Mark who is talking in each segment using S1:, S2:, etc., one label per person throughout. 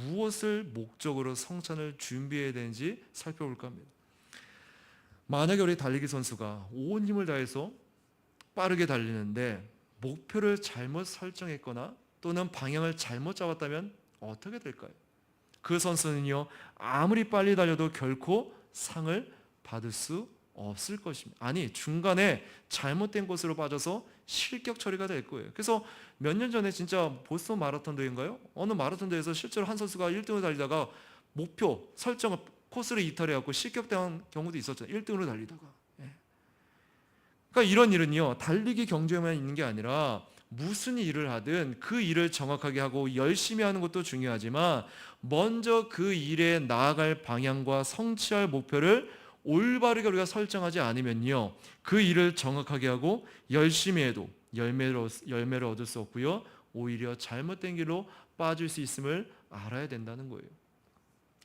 S1: 무엇을 목적으로 성찬을 준비해야 되는지 살펴볼까 합니다. 만약에 우리 달리기 선수가 온 힘을 다해서 빠르게 달리는데 목표를 잘못 설정했거나 또는 방향을 잘못 잡았다면 어떻게 될까요? 그 선수는요, 아무리 빨리 달려도 결코 상을 받을 수 없을 것입니다. 아니, 중간에 잘못된 곳으로 빠져서 실격 처리가 될 거예요. 그래서 몇 년 전에 진짜 보스턴 마라톤 대회인가요? 어느 마라톤 대회에서 실제로 한 선수가 1등으로 달리다가 목표 설정 코스를 이탈해갖고 실격당한 경우도 있었잖아요. 1등으로 달리다가. 그러니까 이런 일은요, 달리기 경주에만 있는 게 아니라 무슨 일을 하든 그 일을 정확하게 하고 열심히 하는 것도 중요하지만 먼저 그 일에 나아갈 방향과 성취할 목표를 올바르게 우리가 설정하지 않으면요, 그 일을 정확하게 하고 열심히 해도 열매를 얻을 수 없고요, 오히려 잘못된 길로 빠질 수 있음을 알아야 된다는 거예요.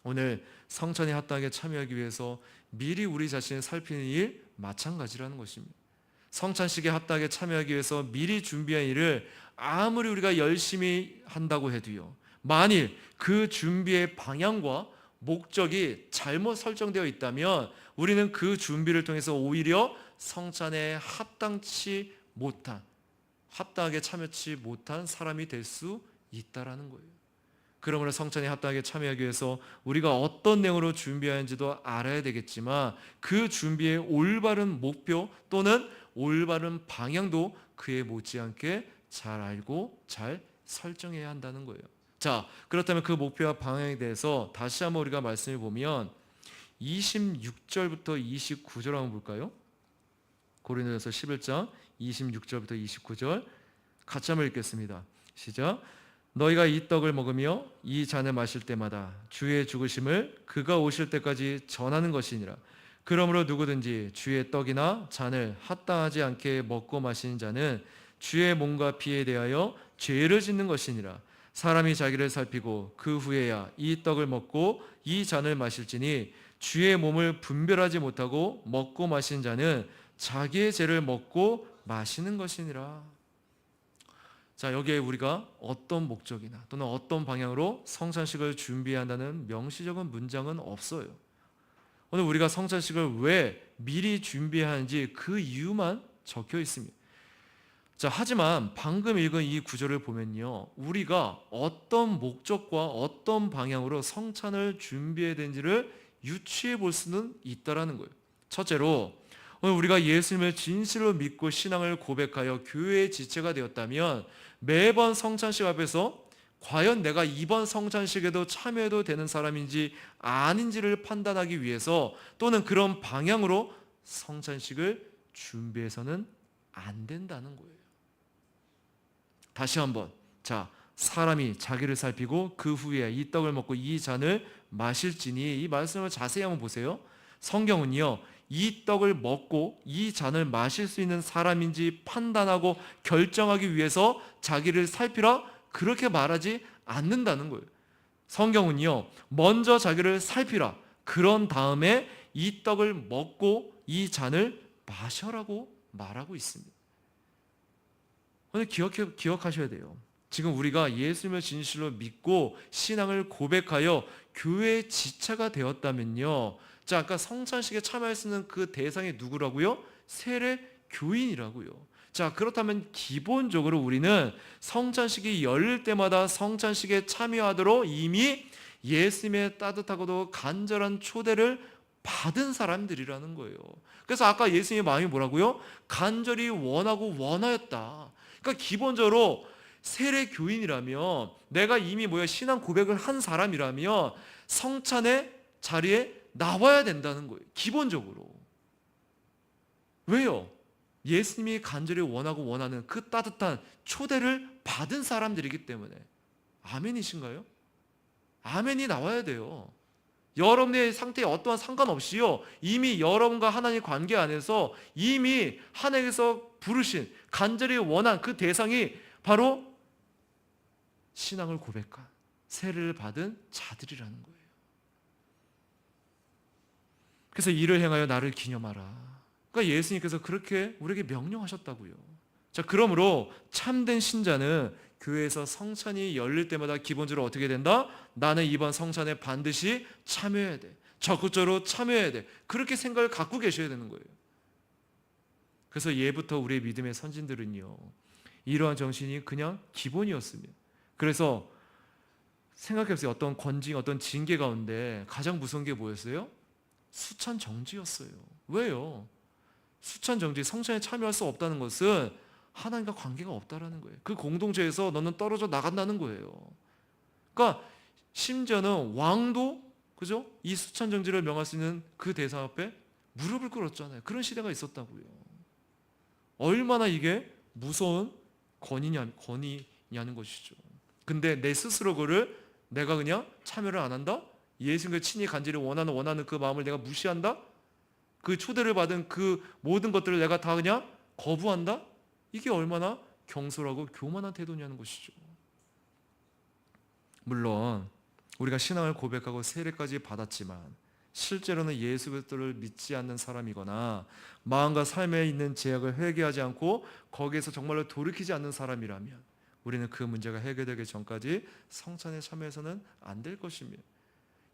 S1: 오늘 성찬에 합당하게 참여하기 위해서 미리 우리 자신을 살피는 일 마찬가지라는 것입니다. 성찬식에 합당하게 참여하기 위해서 미리 준비한 일을 아무리 우리가 열심히 한다고 해도요, 만일 그 준비의 방향과 목적이 잘못 설정되어 있다면 우리는 그 준비를 통해서 오히려 성찬에 합당하게 참여치 못한 사람이 될 수 있다라는 거예요. 그러므로 성찬에 합당하게 참여하기 위해서 우리가 어떤 내용으로 준비하는지도 알아야 되겠지만 그 준비의 올바른 목표 또는 올바른 방향도 그에 못지않게 잘 알고 잘 설정해야 한다는 거예요. 자, 그렇다면 그 목표와 방향에 대해서 다시 한번 우리가 말씀을 보면 26절부터 29절 한번 볼까요? 고린도전서 11장 26절부터 29절 같이 한번 읽겠습니다. 시작. 너희가 이 떡을 먹으며 이 잔을 마실 때마다 주의 죽으심을 그가 오실 때까지 전하는 것이니라. 그러므로 누구든지 주의 떡이나 잔을 합당하지 않게 먹고 마시는 자는 주의 몸과 피에 대하여 죄를 짓는 것이니라. 사람이 자기를 살피고 그 후에야 이 떡을 먹고 이 잔을 마실지니 주의 몸을 분별하지 못하고 먹고 마신 자는 자기의 죄를 먹고 마시는 것이니라. 자, 여기에 우리가 어떤 목적이나 또는 어떤 방향으로 성찬식을 준비해야 한다는 명시적인 문장은 없어요. 오늘 우리가 성찬식을 왜 미리 준비해야 하는지 그 이유만 적혀 있습니다. 자, 하지만 방금 읽은 이 구절을 보면요, 우리가 어떤 목적과 어떤 방향으로 성찬을 준비해야 되는지를 유추해 볼 수는 있다라는 거예요. 첫째로, 오늘 우리가 예수님을 진실로 믿고 신앙을 고백하여 교회의 지체가 되었다면 매번 성찬식 앞에서 과연 내가 이번 성찬식에도 참여해도 되는 사람인지 아닌지를 판단하기 위해서 또는 그런 방향으로 성찬식을 준비해서는 안 된다는 거예요. 다시 한번, 자, 사람이 자기를 살피고 그 후에 이 떡을 먹고 이 잔을 마실지니, 이 말씀을 자세히 한번 보세요. 성경은요, 이 떡을 먹고 이 잔을 마실 수 있는 사람인지 판단하고 결정하기 위해서 자기를 살피라 그렇게 말하지 않는다는 거예요. 성경은요, 먼저 자기를 살피라, 그런 다음에 이 떡을 먹고 이 잔을 마셔라고 말하고 있습니다. 오늘 기억하셔야 돼요. 지금 우리가 예수님을 진실로 믿고 신앙을 고백하여 교회의 지체가 되었다면요, 자, 아까 성찬식에 참여할 수 있는 그 대상이 누구라고요? 세례 교인이라고요. 자, 그렇다면 기본적으로 우리는 성찬식이 열릴 때마다 성찬식에 참여하도록 이미 예수님의 따뜻하고도 간절한 초대를 받은 사람들이라는 거예요. 그래서 아까 예수님의 마음이 뭐라고요? 간절히 원하고 원하였다. 그러니까 기본적으로 세례 교인이라면, 내가 이미 신앙 고백을 한 사람이라면 성찬의 자리에 나와야 된다는 거예요. 기본적으로. 왜요? 예수님이 간절히 원하고 원하는 그 따뜻한 초대를 받은 사람들이기 때문에. 아멘이신가요? 아멘이 나와야 돼요. 여러분의 상태에 어떠한 상관없이요, 이미 여러분과 하나님의 관계 안에서 이미 하나님께서 부르신 간절히 원한 그 대상이 바로 신앙을 고백한 세례를 받은 자들이라는 거예요. 그래서 이를 행하여 나를 기념하라. 그러니까 예수님께서 그렇게 우리에게 명령하셨다고요. 자, 그러므로 참된 신자는 교회에서 성찬이 열릴 때마다 기본적으로 어떻게 된다? 나는 이번 성찬에 반드시 참여해야 돼. 적극적으로 참여해야 돼. 그렇게 생각을 갖고 계셔야 되는 거예요. 그래서 예부터 우리의 믿음의 선진들은요, 이러한 정신이 그냥 기본이었습니다. 그래서 생각해보세요. 어떤 권징, 어떤 징계 가운데 가장 무서운 게 뭐였어요? 수찬 정지였어요. 왜요? 수찬 정지, 성찬에 참여할 수 없다는 것은 하나님과 관계가 없다라는 거예요. 그 공동체에서 너는 떨어져 나간다는 거예요. 그러니까 심지어는 왕도, 그죠? 이 수찬 정지를 명할 수 있는 그 대상 앞에 무릎을 꿇었잖아요. 그런 시대가 있었다고요. 얼마나 이게 무서운 권위냐는 것이죠. 근데 내 스스로 그를 내가 그냥 참여를 안 한다? 예수님을 친히 간절히 원하는 그 마음을 내가 무시한다? 그 초대를 받은 그 모든 것들을 내가 다 그냥 거부한다? 이게 얼마나 경솔하고 교만한 태도냐는 것이죠. 물론 우리가 신앙을 고백하고 세례까지 받았지만 실제로는 예수 그리스도를 믿지 않는 사람이거나 마음과 삶에 있는 제약을 회개하지 않고 거기에서 정말로 돌이키지 않는 사람이라면 우리는 그 문제가 해결되기 전까지 성찬에 참여해서는 안 될 것입니다.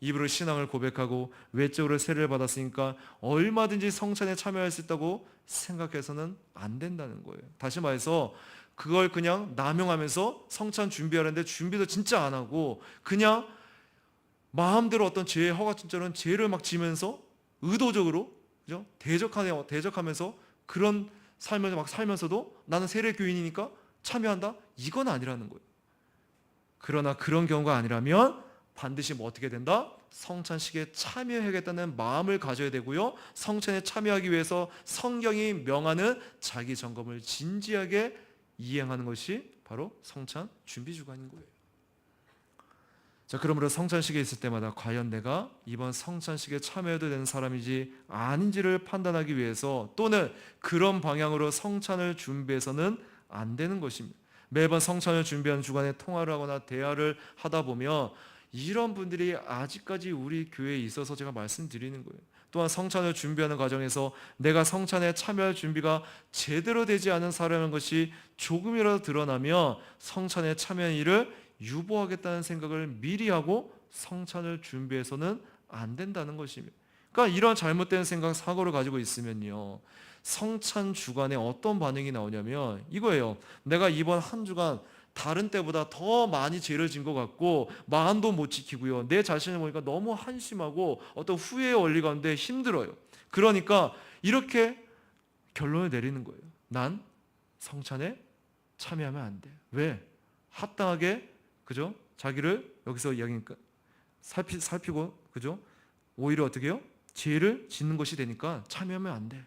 S1: 입으로 신앙을 고백하고 외적으로 세례를 받았으니까 얼마든지 성찬에 참여할 수 있다고 생각해서는 안 된다는 거예요. 다시 말해서 그걸 그냥 남용하면서 성찬 준비하는데 준비도 진짜 안 하고 그냥 마음대로 어떤 죄의 허가증처럼 죄를 막 지면서 의도적으로, 그죠? 대적하면서 그런 삶을 막 살면서도 나는 세례 교인이니까 참여한다? 이건 아니라는 거예요. 그러나 그런 경우가 아니라면 반드시 뭐 어떻게 된다? 성찬식에 참여하겠다는 마음을 가져야 되고요. 성찬에 참여하기 위해서 성경이 명하는 자기 점검을 진지하게 이행하는 것이 바로 성찬 준비 주간인 거예요. 자, 그러므로 성찬식에 있을 때마다 과연 내가 이번 성찬식에 참여해도 되는 사람인지 아닌지를 판단하기 위해서 또는 그런 방향으로 성찬을 준비해서는 안 되는 것입니다. 매번 성찬을 준비하는 주간에 통화를 하거나 대화를 하다 보면 이런 분들이 아직까지 우리 교회에 있어서 제가 말씀드리는 거예요. 또한 성찬을 준비하는 과정에서 내가 성찬에 참여할 준비가 제대로 되지 않은 사람인 것이 조금이라도 드러나면 성찬에 참여한 일을 유보하겠다는 생각을 미리 하고 성찬을 준비해서는 안 된다는 것입니다. 그러니까 이런 잘못된 생각, 사고를 가지고 있으면요, 성찬 주간에 어떤 반응이 나오냐면 이거예요. 내가 이번 한 주간 다른 때보다 더 많이 죄를 진 것 같고 마음도 못 지키고요, 내 자신을 보니까 너무 한심하고 어떤 후회의 원리 가운데 힘들어요. 그러니까 이렇게 결론을 내리는 거예요. 난 성찬에 참여하면 안 돼. 왜? 합당하게, 그죠? 자기를 여기서 이야기니까 살피고, 그죠? 오히려 어떻게 해요? 죄를 짓는 것이 되니까 참여하면 안 돼.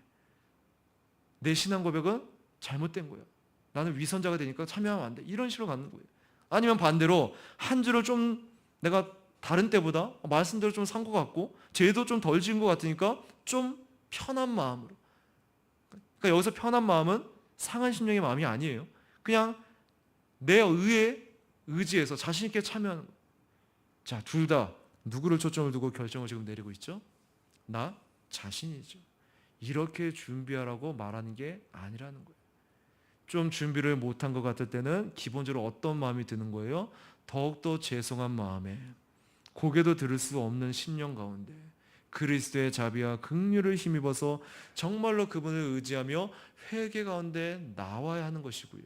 S1: 내 신앙 고백은 잘못된 거예요. 나는 위선자가 되니까 참여하면 안 돼. 이런 식으로 가는 거예요. 아니면 반대로 한 주를 좀 내가 다른 때보다 말씀대로 좀 산 것 같고 죄도 좀 덜 지은 것 같으니까 좀 편한 마음으로. 그러니까 여기서 편한 마음은 상한 심령의 마음이 아니에요. 그냥 내 의지에서 자신 있게 참여하는 거예요. 자, 둘 다 누구를 초점을 두고 결정을 지금 내리고 있죠? 나 자신이죠. 이렇게 준비하라고 말하는 게 아니라는 거예요. 좀 준비를 못한 것 같을 때는 기본적으로 어떤 마음이 드는 거예요? 더욱더 죄송한 마음에 고개도 들을 수 없는 심령 가운데 그리스도의 자비와 긍휼을 힘입어서 정말로 그분을 의지하며 회개 가운데 나와야 하는 것이고요.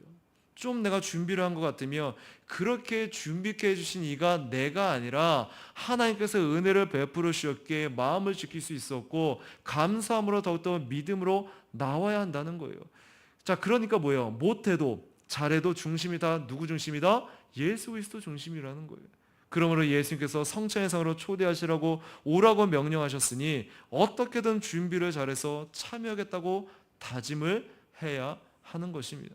S1: 좀 내가 준비를 한 것 같으면 그렇게 준비케 해주신 이가 내가 아니라 하나님께서 은혜를 베풀어 주셨기에 마음을 지킬 수 있었고 감사함으로 더욱더 믿음으로 나와야 한다는 거예요. 자, 그러니까 뭐예요? 못해도 잘해도 중심이 다 누구 중심이다? 예수 그리스도 중심이라는 거예요. 그러므로 예수님께서 성찬의 상으로 초대하시라고 오라고 명령하셨으니 어떻게든 준비를 잘해서 참여하겠다고 다짐을 해야 하는 것입니다.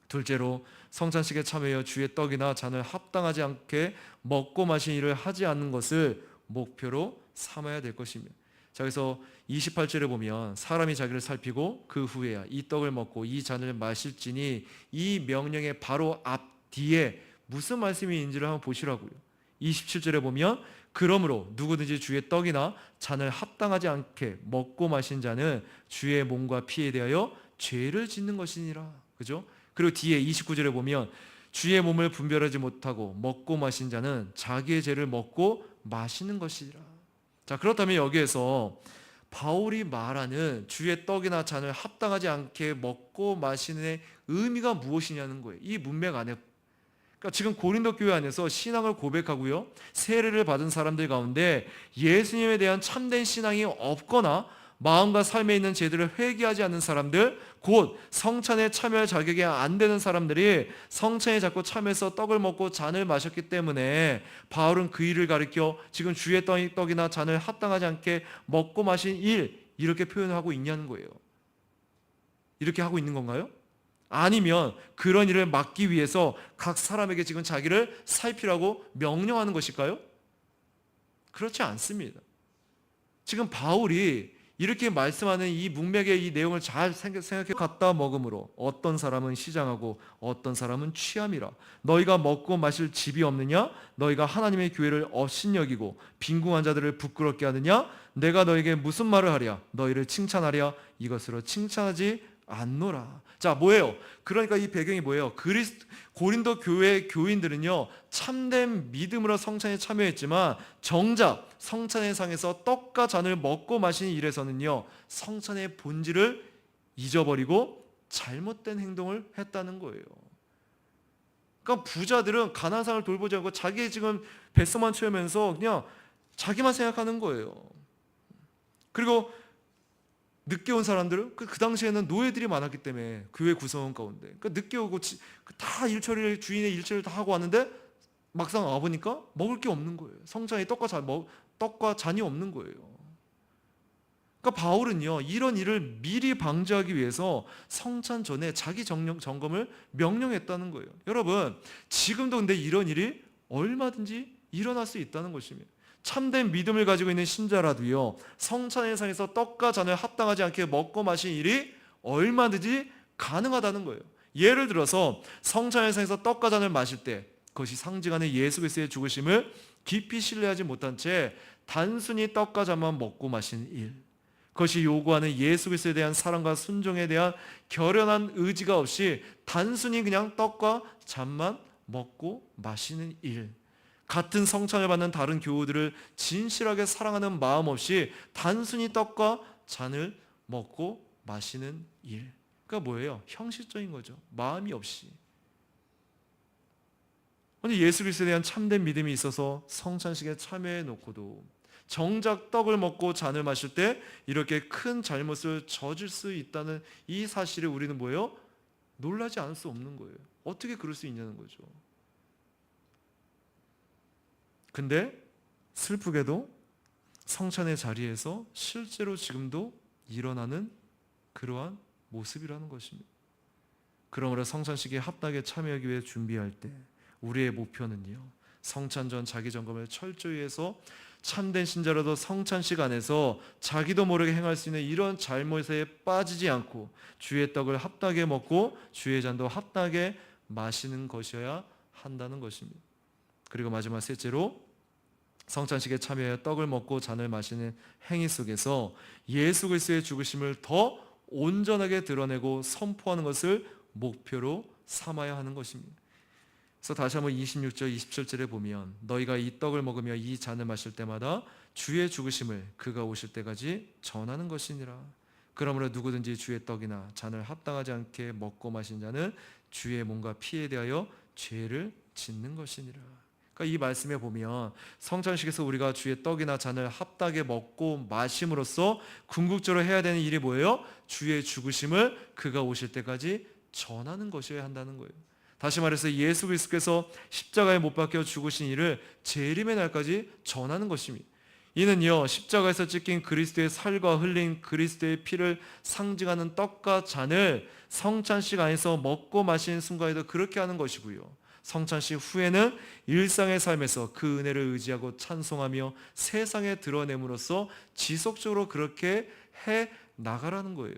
S1: 둘째로 성찬식에 참여하여 주의 떡이나 잔을 합당하지 않게 먹고 마신 일을 하지 않는 것을 목표로 삼아야 될 것입니다. 자, 그래서 28절에 보면 사람이 자기를 살피고 그 후에야 이 떡을 먹고 이 잔을 마실지니 이 명령의 바로 앞뒤에 무슨 말씀이 있는지를 한번 보시라고요. 27절에 보면 그러므로 누구든지 주의 떡이나 잔을 합당하지 않게 먹고 마신 자는 주의 몸과 피에 대하여 죄를 짓는 것이니라. 그죠? 그리고 뒤에 29절에 보면 주의 몸을 분별하지 못하고 먹고 마신 자는 자기의 죄를 먹고 마시는 것이라. 자, 그렇다면 여기에서 바울이 말하는 주의 떡이나 잔을 합당하지 않게 먹고 마시는 의미가 무엇이냐는 거예요. 이 문맥 안에. 그러니까 지금 고린도 교회 안에서 신앙을 고백하고요, 세례를 받은 사람들 가운데 예수님에 대한 참된 신앙이 없거나 마음과 삶에 있는 죄들을 회개하지 않는 사람들, 곧 성찬에 참여할 자격이 안 되는 사람들이 성찬에 자꾸 참여해서 떡을 먹고 잔을 마셨기 때문에 바울은 그 일을 가리켜 지금 주의 떡이나 잔을 합당하지 않게 먹고 마신 일, 이렇게 표현하고 있냐는 거예요. 이렇게 하고 있는 건가요? 아니면 그런 일을 막기 위해서 각 사람에게 지금 자기를 살피라고 명령하는 것일까요? 그렇지 않습니다. 지금 바울이 이렇게 말씀하는 이 문맥의 이 내용을 잘 생각해 갖다 먹음으로 어떤 사람은 시장하고 어떤 사람은 취함이라. 너희가 먹고 마실 집이 없느냐? 너희가 하나님의 교회를 업신여기고 빈궁한 자들을 부끄럽게 하느냐? 내가 너에게 무슨 말을 하랴? 너희를 칭찬하랴? 이것으로 칭찬하지 않노라. 자, 뭐예요? 그러니까 이 배경이 뭐예요? 고린도 교회 교인들은요, 참된 믿음으로 성찬에 참여했지만 정작 성찬의 상에서 떡과 잔을 먹고 마시는 일에서는요, 성찬의 본질을 잊어버리고 잘못된 행동을 했다는 거예요. 그러니까 부자들은 가난한 사람을 돌보지 않고 자기 지금 뱃속만 채우면서 그냥 자기만 생각하는 거예요. 그리고 늦게 온 사람들은 그 당시에는 노예들이 많았기 때문에 교회 구성원 가운데, 그러니까 늦게 오고 다 일처리를, 주인의 일처리를 다 하고 왔는데 막상 와보니까 먹을 게 없는 거예요. 성찬에 떡과 잔이 없는 거예요. 그러니까 바울은요, 이런 일을 미리 방지하기 위해서 성찬 전에 자기 점검을 명령했다는 거예요. 여러분, 지금도 근데 이런 일이 얼마든지 일어날 수 있다는 것입니다. 참된 믿음을 가지고 있는 신자라도요, 성찬의 상에서 떡과 잔을 합당하지 않게 먹고 마신 일이 얼마든지 가능하다는 거예요. 예를 들어서 성찬의 상에서 떡과 잔을 마실 때 그것이 상징하는 예수 그리스도의 죽으심을 깊이 신뢰하지 못한 채 단순히 떡과 잔만 먹고 마시는 일, 그것이 요구하는 예수 그리스도에 대한 사랑과 순종에 대한 결연한 의지가 없이 단순히 그냥 떡과 잔만 먹고 마시는 일, 같은 성찬을 받는 다른 교우들을 진실하게 사랑하는 마음 없이 단순히 떡과 잔을 먹고 마시는 일. 그러니까 뭐예요? 형식적인 거죠. 마음이 없이. 아니, 예수 그리스도에 대한 참된 믿음이 있어서 성찬식에 참여해 놓고도 정작 떡을 먹고 잔을 마실 때 이렇게 큰 잘못을 저질 수 있다는 이 사실에 우리는 뭐예요? 놀라지 않을 수 없는 거예요. 어떻게 그럴 수 있냐는 거죠. 근데 슬프게도 성찬의 자리에서 실제로 지금도 일어나는 그러한 모습이라는 것입니다. 그러므로 성찬식에 합당하게 참여하기 위해 준비할 때 우리의 목표는요, 성찬 전 자기 점검을 철저히 해서 참된 신자라도 성찬식 안에서 자기도 모르게 행할 수 있는 이런 잘못에 빠지지 않고 주의 떡을 합당하게 먹고 주의 잔도 합당하게 마시는 것이어야 한다는 것입니다. 그리고 마지막 셋째로, 성찬식에 참여하여 떡을 먹고 잔을 마시는 행위 속에서 예수 그리스도의 죽으심을 더 온전하게 드러내고 선포하는 것을 목표로 삼아야 하는 것입니다. 그래서 다시 한번 26절 27절에 보면 너희가 이 떡을 먹으며 이 잔을 마실 때마다 주의 죽으심을 그가 오실 때까지 전하는 것이니라. 그러므로 누구든지 주의 떡이나 잔을 합당하지 않게 먹고 마신 자는 주의 몸과 피에 대하여 죄를 짓는 것이니라. 그러니까 이 말씀에 보면 성찬식에서 우리가 주의 떡이나 잔을 합당하게 먹고 마심으로써 궁극적으로 해야 되는 일이 뭐예요? 주의 죽으심을 그가 오실 때까지 전하는 것이어야 한다는 거예요. 다시 말해서 예수 그리스도께서 십자가에 못 박혀 죽으신 일을 재림의 날까지 전하는 것입니다. 이는요, 십자가에서 찢긴 그리스도의 살과 흘린 그리스도의 피를 상징하는 떡과 잔을 성찬식 안에서 먹고 마시는 순간에도 그렇게 하는 것이고요, 성찬식 후에는 일상의 삶에서 그 은혜를 의지하고 찬송하며 세상에 드러냄으로써 지속적으로 그렇게 해 나가라는 거예요.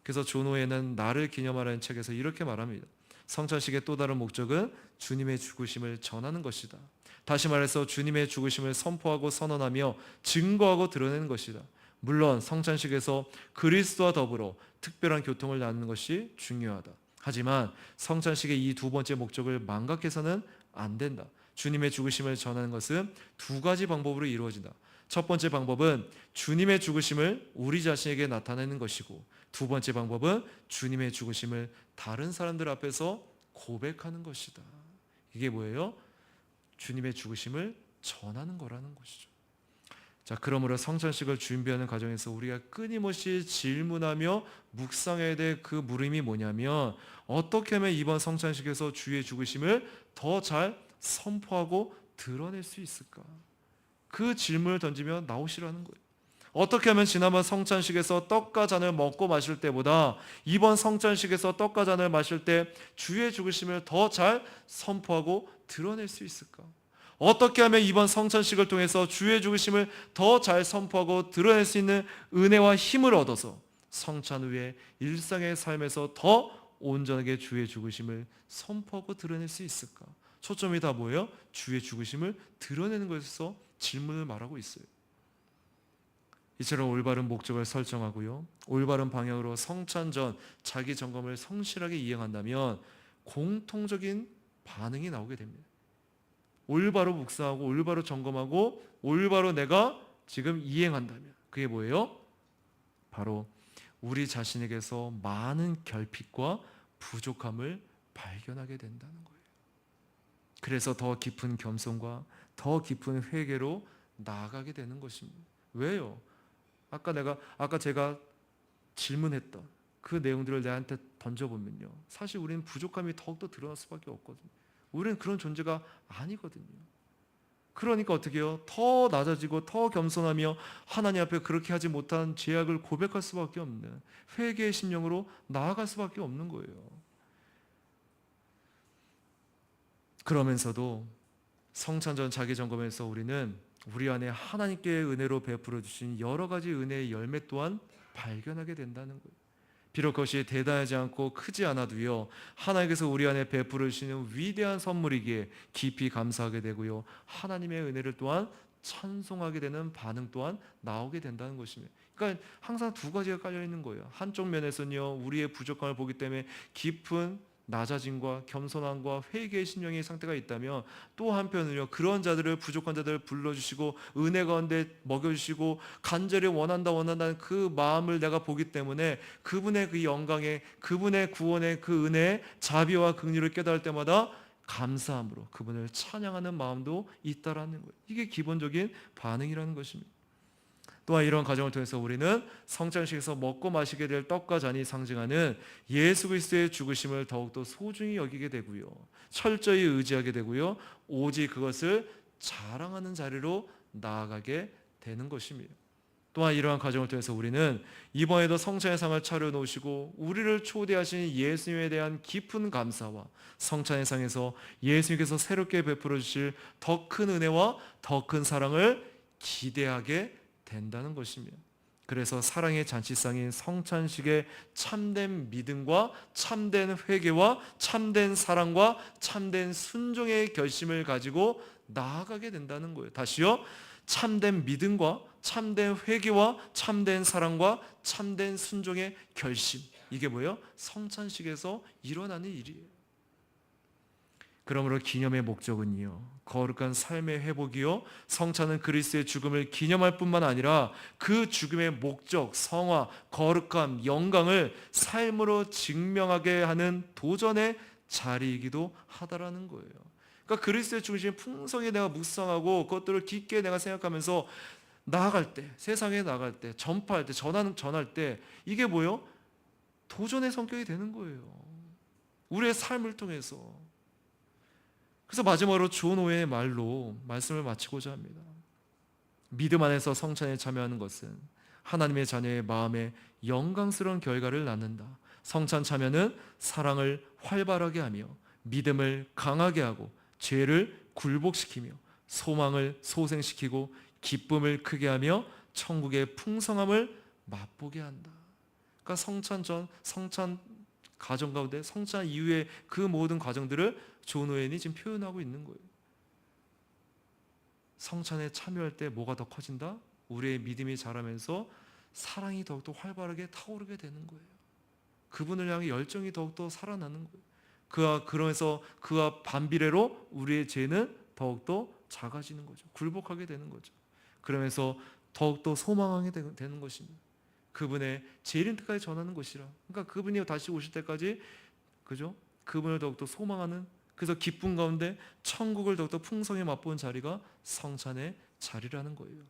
S1: 그래서 존 오웨는 나를 기념하라는 책에서 이렇게 말합니다. 성찬식의 또 다른 목적은 주님의 죽으심을 전하는 것이다. 다시 말해서 주님의 죽으심을 선포하고 선언하며 증거하고 드러내는 것이다. 물론 성찬식에서 그리스도와 더불어 특별한 교통을 나누는 것이 중요하다. 하지만 성찬식의 이 두 번째 목적을 망각해서는 안 된다. 주님의 죽으심을 전하는 것은 두 가지 방법으로 이루어진다. 첫 번째 방법은 주님의 죽으심을 우리 자신에게 나타내는 것이고, 두 번째 방법은 주님의 죽으심을 다른 사람들 앞에서 고백하는 것이다. 이게 뭐예요? 주님의 죽으심을 전하는 거라는 것이죠. 자, 그러므로 성찬식을 준비하는 과정에서 우리가 끊임없이 질문하며 묵상해야 될 그 물음이 뭐냐면, 어떻게 하면 이번 성찬식에서 주의 죽으심을 더 잘 선포하고 드러낼 수 있을까? 그 질문을 던지며 나오시라는 거예요. 어떻게 하면 지난번 성찬식에서 떡과 잔을 먹고 마실 때보다 이번 성찬식에서 떡과 잔을 마실 때 주의 죽으심을 더 잘 선포하고 드러낼 수 있을까? 어떻게 하면 이번 성찬식을 통해서 주의 죽으심을 더 잘 선포하고 드러낼 수 있는 은혜와 힘을 얻어서 성찬 후에 일상의 삶에서 더 온전하게 주의 죽으심을 선포하고 드러낼 수 있을까? 초점이 다 뭐예요? 주의 죽으심을 드러내는 것에서 질문을 말하고 있어요. 이처럼 올바른 목적을 설정하고요, 올바른 방향으로 성찬 전 자기 점검을 성실하게 이행한다면 공통적인 반응이 나오게 됩니다. 올바로 묵상하고 올바로 점검하고 올바로 내가 지금 이행한다면 그게 뭐예요? 바로 우리 자신에게서 많은 결핍과 부족함을 발견하게 된다는 거예요. 그래서 더 깊은 겸손과 더 깊은 회개로 나아가게 되는 것입니다. 왜요? 아까 제가 질문했던 그 내용들을 내한테 던져보면요, 사실 우리는 부족함이 더욱더 드러날 수밖에 없거든요. 우리는 그런 존재가 아니거든요. 그러니까 어떻게 해요? 더 낮아지고 더 겸손하며 하나님 앞에 그렇게 하지 못한 죄악을 고백할 수밖에 없는 회개의 심령으로 나아갈 수밖에 없는 거예요. 그러면서도 성찬전 자기 점검에서 우리는 우리 안에 하나님께 은혜로 베풀어 주신 여러 가지 은혜의 열매 또한 발견하게 된다는 거예요. 비록 그것이 대단하지 않고 크지 않아도요, 하나님께서 우리 안에 베풀어 주시는 위대한 선물이기에 깊이 감사하게 되고요, 하나님의 은혜를 또한 찬송하게 되는 반응 또한 나오게 된다는 것입니다. 그러니까 항상 두 가지가 깔려 있는 거예요. 한쪽 면에서는요, 우리의 부족함을 보기 때문에 깊은 낮아짐과 겸손함과 회개의 심령의 상태가 있다면, 또 한편은요, 그런 자들을, 부족한 자들을 불러주시고 은혜 가운데 먹여주시고 간절히 원한다는 그 마음을 내가 보기 때문에 그분의 그 영광에, 그분의 구원의 그 은혜의 자비와 긍휼을 깨달을 때마다 감사함으로 그분을 찬양하는 마음도 있다라는 거예요. 이게 기본적인 반응이라는 것입니다. 또한 이런 과정을 통해서 우리는 성찬식에서 먹고 마시게 될 떡과 잔이 상징하는 예수 그리스도의 죽으심을 더욱더 소중히 여기게 되고요, 철저히 의지하게 되고요, 오직 그것을 자랑하는 자리로 나아가게 되는 것입니다. 또한 이러한 과정을 통해서 우리는 이번에도 성찬의 상을 차려놓으시고 우리를 초대하신 예수님에 대한 깊은 감사와 성찬의 상에서 예수님께서 새롭게 베풀어 주실 더 큰 은혜와 더 큰 사랑을 기대하게 된다는 것입니다. 그래서 사랑의 잔치상인 성찬식의 참된 믿음과 참된 회개와 참된 사랑과 참된 순종의 결심을 가지고 나아가게 된다는 거예요. 다시요, 참된 믿음과 참된 회개와 참된 사랑과 참된 순종의 결심, 이게 뭐예요? 성찬식에서 일어나는 일이에요. 그러므로 기념의 목적은요, 거룩한 삶의 회복이요, 성찬은 그리스도의 죽음을 기념할 뿐만 아니라 그 죽음의 목적, 성화, 거룩함, 영광을 삶으로 증명하게 하는 도전의 자리이기도 하다라는 거예요. 그러니까 그리스도의 죽으심을 풍성히 내가 묵상하고 그것들을 깊게 내가 생각하면서 나아갈 때, 세상에 나갈 때, 전파할 때, 전할 때, 이게 뭐예요? 도전의 성격이 되는 거예요. 우리의 삶을 통해서. 그래서 마지막으로 존 오웬의 말로 말씀을 마치고자 합니다. 믿음 안에서 성찬에 참여하는 것은 하나님의 자녀의 마음에 영광스러운 결과를 낳는다. 성찬 참여는 사랑을 활발하게 하며 믿음을 강하게 하고 죄를 굴복시키며 소망을 소생시키고 기쁨을 크게 하며 천국의 풍성함을 맛보게 한다. 그러니까 성찬 전, 성찬 가정 가운데 성찬 이후의 그 모든 과정들을 존 오웬이 지금 표현하고 있는 거예요. 성찬에 참여할 때 뭐가 더 커진다? 우리의 믿음이 자라면서 사랑이 더욱더 활발하게 타오르게 되는 거예요. 그분을 향해 열정이 더욱더 살아나는 거예요. 그러면서 그와 반비례로 우리의 죄는 더욱더 작아지는 거죠. 굴복하게 되는 거죠. 그러면서 더욱더 소망하게 되는 것입니다. 그분의 재림 때까지 전하는 것이라. 그러니까 그분이 다시 오실 때까지, 그죠? 그분을 더욱더 소망하는, 그래서 기쁨 가운데 천국을 더욱더 풍성히 맛보는 자리가 성찬의 자리라는 거예요.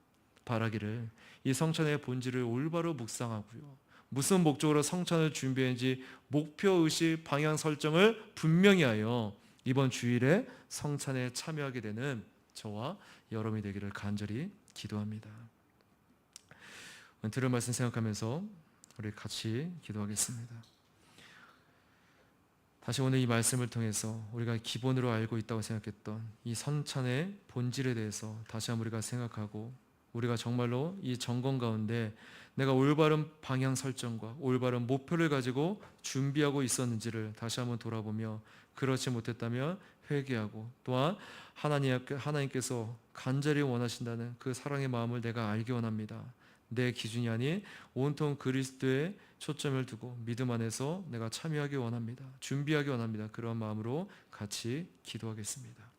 S1: 바라기를 이 성찬의 본질을 올바로 묵상하고요, 무슨 목적으로 성찬을 준비했는지 목표의식 방향 설정을 분명히 하여 이번 주일에 성찬에 참여하게 되는 저와 여러분이 되기를 간절히 기도합니다. 들을 말씀 생각하면서 우리 같이 기도하겠습니다. 다시 오늘 이 말씀을 통해서 우리가 기본으로 알고 있다고 생각했던 이 성찬의 본질에 대해서 다시 한번 우리가 생각하고, 우리가 정말로 이 점검 가운데 내가 올바른 방향 설정과 올바른 목표를 가지고 준비하고 있었는지를 다시 한번 돌아보며, 그렇지 못했다면 회개하고, 또한 하나님께서 간절히 원하신다는 그 사랑의 마음을 내가 알기 원합니다. 내 기준이 아닌 온통 그리스도의 초점을 두고 믿음 안에서 내가 참여하기 원합니다. 준비하기 원합니다. 그런 마음으로 같이 기도하겠습니다.